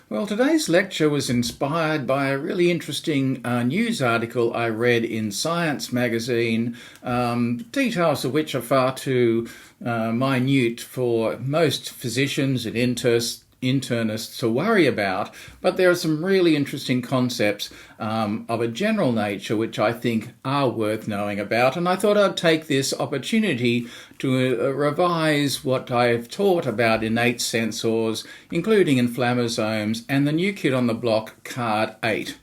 Well, today's lecture was inspired by a really interesting news article I read in Science magazine, details of which are far too minute for most physicians and internists to worry about, but there are some really interesting concepts of a general nature which I think are worth knowing about, and I thought I'd take this opportunity to revise what I've taught about innate sensors, including inflammasomes and the new kid on the block, CARD8.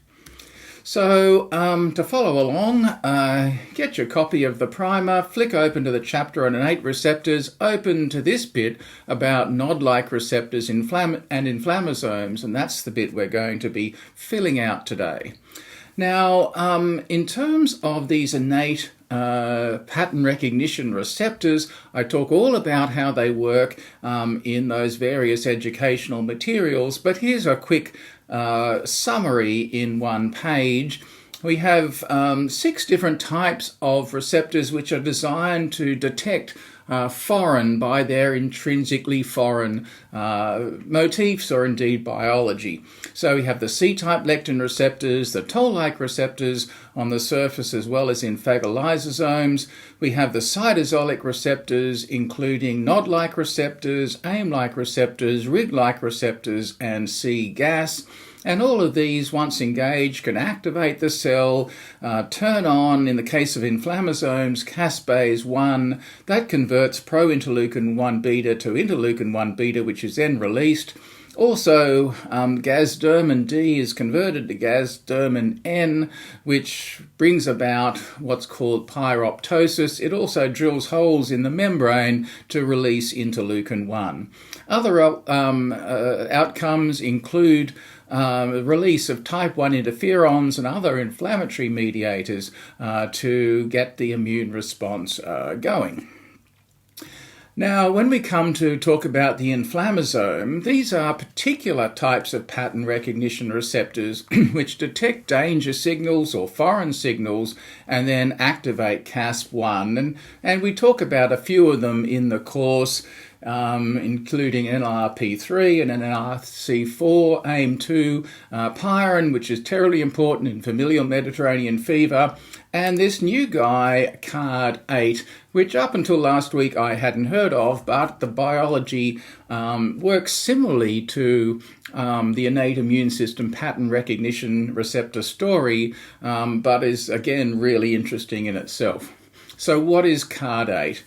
So, to follow along, get your copy of the primer, flick open to the chapter on innate receptors, open to this bit about nod-like receptors and inflammasomes, and that's the bit we're going to be filling out today. Now, in terms of these innate pattern recognition receptors, I talk all about how they work in those various educational materials, but here's a quick summary in one page. We have 6 different types of receptors which are designed to detect foreign by their intrinsically foreign motifs or indeed biology. So we have the C-type lectin receptors, the toll-like receptors on the surface as well as in phagolysosomes. We have the cytosolic receptors, including nod-like receptors, AIM-like receptors, RIG-like receptors, and C-gas. And all of these, once engaged, can activate the cell, turn on, in the case of inflammasomes, caspase 1. That converts pro-interleukin-1 beta to interleukin-1 beta, which is then released. Also, gasdermin D is converted to gasdermin N, which brings about what's called pyroptosis. It also drills holes in the membrane to release interleukin-1. Other outcomes include release of type 1 interferons and other inflammatory mediators to get the immune response going. Now, when we come to talk about the inflammasome, these are particular types of pattern recognition receptors which detect danger signals or foreign signals and then activate CASP1. And we talk about a few of them in the course, including NLRP3 and NLRC4, AIM2, pyrin, which is terribly important in familial Mediterranean fever, and this new guy, CARD8, which up until last week I hadn't heard of, but the biology works similarly to the innate immune system pattern recognition receptor story, but is again really interesting in itself. So what is CARD8?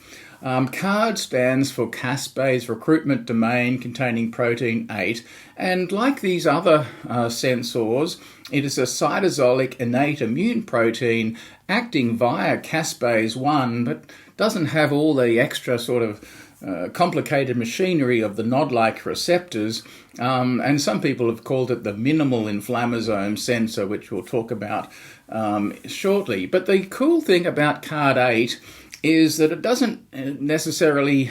CARD stands for caspase recruitment domain containing protein 8, and like these other sensors, it is a cytosolic innate immune protein acting via caspase 1, but doesn't have all the extra sort of complicated machinery of the nod-like receptors, and some people have called it the minimal inflammasome sensor, which we'll talk about shortly. But the cool thing about CARD8 is that it doesn't necessarily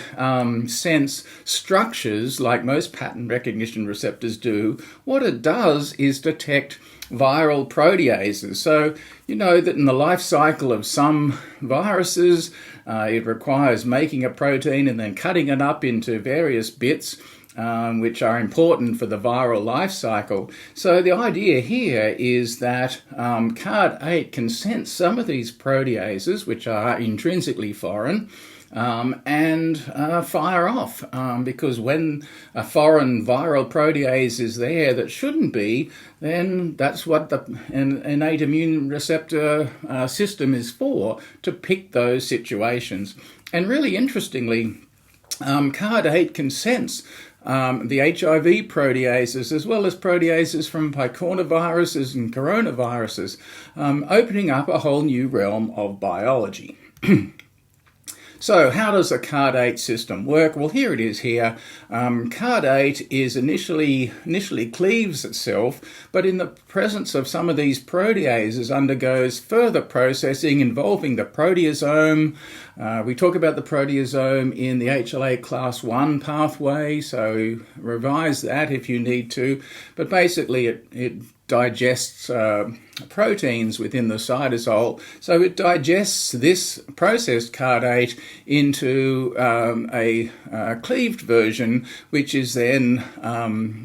sense structures like most pattern recognition receptors do. What it does is detect viral proteases. So you know that in the life cycle of some viruses, it requires making a protein and then cutting it up into various bits, which are important for the viral life cycle. So the idea here is that CARD8 can sense some of these proteases, which are intrinsically foreign, and fire off, because when a foreign viral protease is there that shouldn't be, then that's what the innate immune receptor system is for, to pick those situations. And really interestingly, CARD8 can sense the HIV proteases as well as proteases from picornaviruses and coronaviruses, opening up a whole new realm of biology. So how does a CARD8 system work? Well, here it is here. CARD8 is initially cleaves itself, but in the presence of some of these proteases undergoes further processing involving the proteasome. We talk about the proteasome in the HLA class 1 pathway, so revise that if you need to. But basically it digests proteins within the cytosol. So it digests this processed CARD8 into a cleaved version, which is then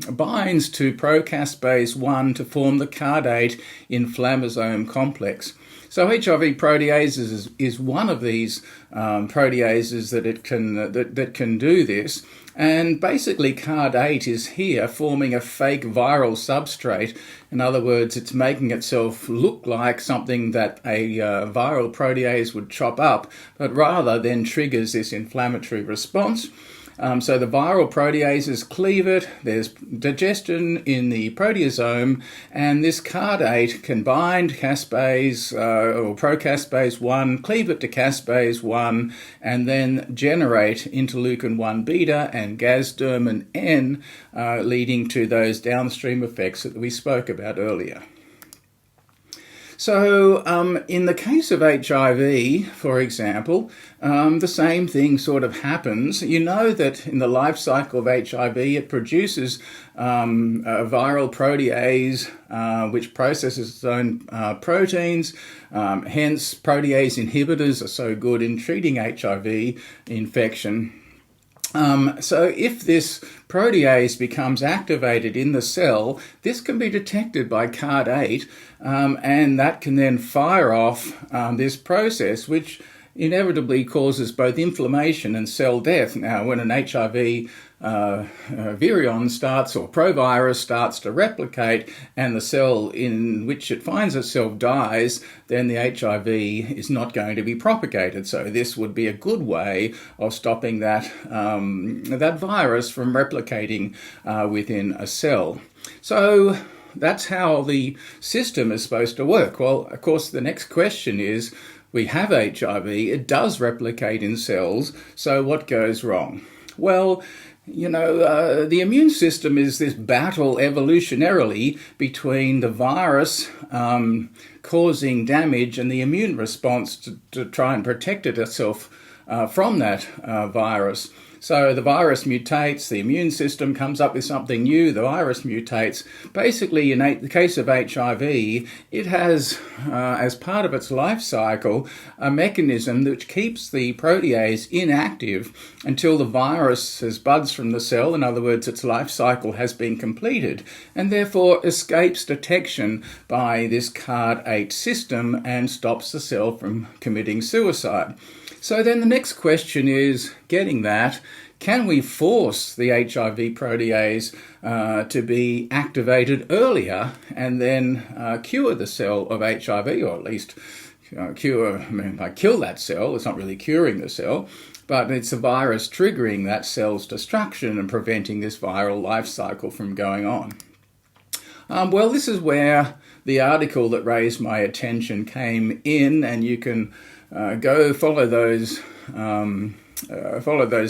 binds to procaspase 1 to form the CARD8 inflammasome complex. So HIV proteases is one of these proteases that can do this. And basically CARD8 is here forming a fake viral substrate. In other words, it's making itself look like something that a viral protease would chop up, but rather then triggers this inflammatory response. So the viral proteases cleave it, there's digestion in the proteasome, and this CARD8 can bind caspase or procaspase 1, cleave it to caspase 1, and then generate interleukin-1 beta and gasdermin N, leading to those downstream effects that we spoke about earlier. So in the case of HIV, for example, the same thing sort of happens. You know that in the life cycle of HIV, it produces a viral protease which processes its own proteins. Hence, protease inhibitors are so good in treating HIV infection. So if this protease becomes activated in the cell, this can be detected by CARD8, and that can then fire off this process, which inevitably causes both inflammation and cell death. Now, when an HIV virion starts, or provirus starts to replicate, and the cell in which it finds itself dies, then the HIV is not going to be propagated. So this would be a good way of stopping that virus from replicating within a cell. So that's how the system is supposed to work. Well, of course, the next question is, we have HIV, it does replicate in cells, so what goes wrong? Well, you know, the immune system is this battle evolutionarily between the virus causing damage and the immune response to try and protect itself from that virus. So the virus mutates, the immune system comes up with something new, the virus mutates. Basically, in the case of HIV, it has, as part of its life cycle, a mechanism which keeps the protease inactive until the virus has buds from the cell. In other words, its life cycle has been completed, and therefore escapes detection by this CARD8 system and stops the cell from committing suicide. So then the next question is, getting that, can we force the HIV protease to be activated earlier and then cure the cell of HIV, or at least kill that cell? It's not really curing the cell, but it's a virus triggering that cell's destruction and preventing this viral life cycle from going on. Well, this is where the article that raised my attention came in, and you can go follow those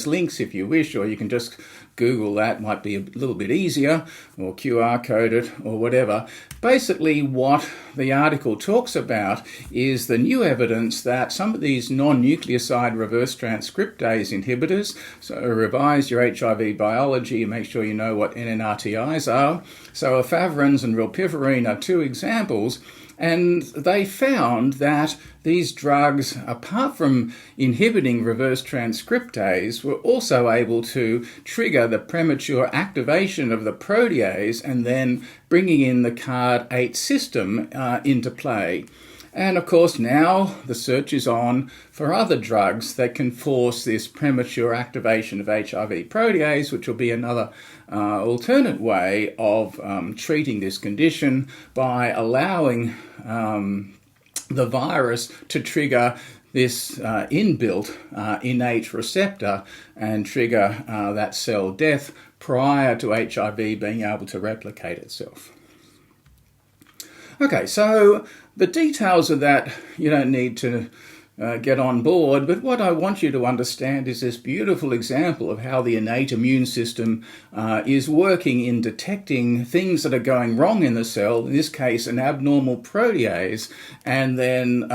links if you wish, or you can just Google that, might be a little bit easier, or QR code it, or whatever. Basically, what the article talks about is the new evidence that some of these non-nucleoside reverse transcriptase inhibitors, so revise your HIV biology and make sure you know what NNRTIs are. So efavirenz and rilpivirine are two examples. And they found that these drugs, apart from inhibiting reverse transcriptase, were also able to trigger the premature activation of the protease and then bringing in the CARD8 system into play. And of course now the search is on for other drugs that can force this premature activation of HIV protease, which will be another alternate way of treating this condition by allowing the virus to trigger this inbuilt innate receptor and trigger that cell death prior to HIV being able to replicate itself. Okay, so the details of that you don't need to get on board. But what I want you to understand is this beautiful example of how the innate immune system is working in detecting things that are going wrong in the cell, in this case an abnormal protease, and then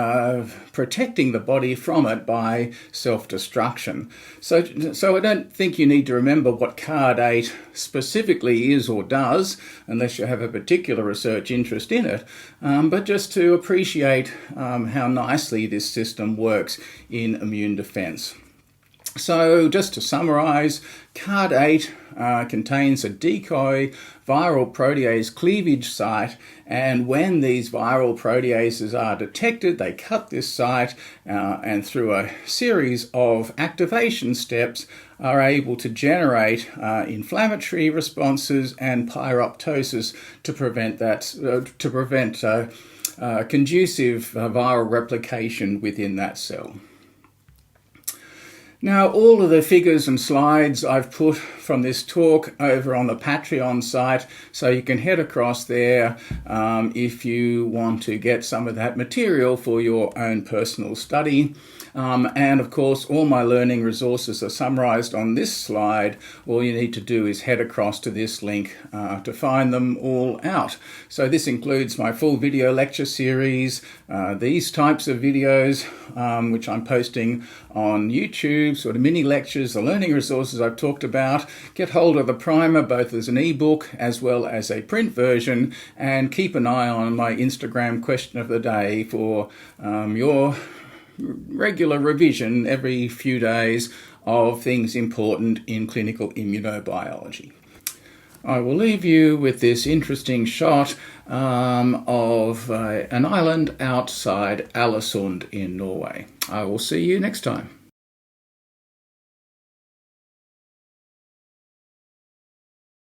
protecting the body from it by self-destruction. So I don't think you need to remember what CARD8 specifically is or does, unless you have a particular research interest in it, but just to appreciate how nicely this system works in immune defense. So just to summarize, CARD8 contains a decoy viral protease cleavage site, and when these viral proteases are detected, they cut this site and through a series of activation steps are able to generate inflammatory responses and pyroptosis to prevent conducive viral replication within that cell. Now, all of the figures and slides I've put from this talk over on the Patreon site, so you can head across there if you want to get some of that material for your own personal study. And of course, all my learning resources are summarized on this slide. All you need to do is head across to this link to find them all out. So this includes my full video lecture series, these types of videos, which I'm posting on YouTube, sort of mini lectures, the learning resources I've talked about. Get hold of the primer both as an ebook as well as a print version, and keep an eye on my Instagram question of the day for your regular revision every few days of things important in clinical immunobiology. I will leave you with this interesting shot of an island outside Alesund in Norway. I will see you next time.